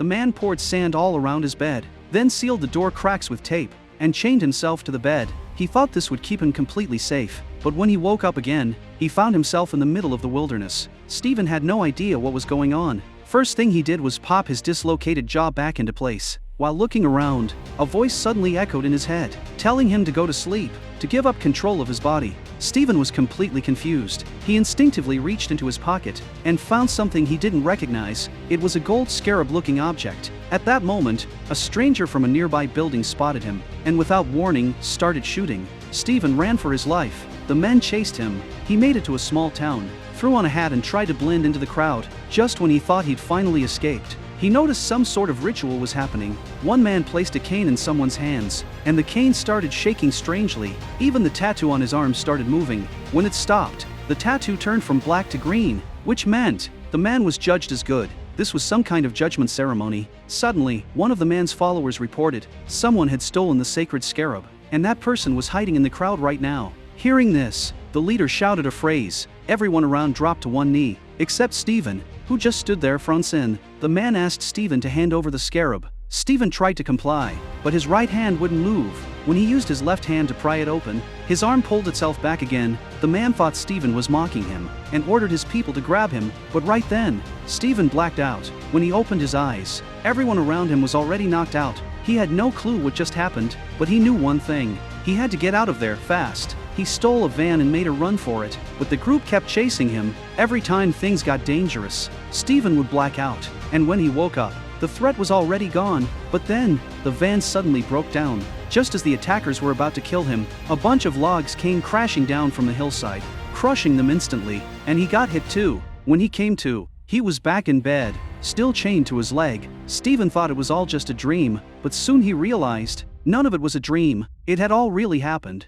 The man poured sand all around his bed, then sealed the door cracks with tape, and chained himself to the bed. He thought this would keep him completely safe, but when he woke up again, he found himself in the middle of the wilderness. Stephen had no idea what was going on. First thing he did was pop his dislocated jaw back into place. While looking around, a voice suddenly echoed in his head, telling him to go to sleep, to give up control of his body. Stephen was completely confused. He instinctively reached into his pocket and found something he didn't recognize. It was a gold scarab-looking object. At that moment, a stranger from a nearby building spotted him, and without warning, started shooting. Stephen ran for his life. The men chased him. He made it to a small town, threw on a hat and tried to blend into the crowd. Just when he thought he'd finally escaped, he noticed some sort of ritual was happening. One man placed a cane in someone's hands, and the cane started shaking strangely. Even the tattoo on his arm started moving. When it stopped, the tattoo turned from black to green, which meant the man was judged as good. This was some kind of judgment ceremony. Suddenly, one of the man's followers reported someone had stolen the sacred scarab, and that person was hiding in the crowd right now. Hearing this, the leader shouted a phrase. Everyone around dropped to one knee, except Stephen, who just stood there frozen. The man asked Stephen to hand over the scarab. Stephen tried to comply, but his right hand wouldn't move. When he used his left hand to pry it open, his arm pulled itself back again. The man thought Stephen was mocking him, and ordered his people to grab him, but right then, Stephen blacked out. When he opened his eyes, everyone around him was already knocked out. He had no clue what just happened, but he knew one thing. He had to get out of there fast. He stole a van and made a run for it, but the group kept chasing him. Every time things got dangerous, Stephen would black out, and when he woke up, the threat was already gone. But then, the van suddenly broke down. Just as the attackers were about to kill him, a bunch of logs came crashing down from the hillside, crushing them instantly, and he got hit too. When he came to, he was back in bed, still chained to his leg. Stephen thought it was all just a dream, but soon he realized none of it was a dream. It had all really happened.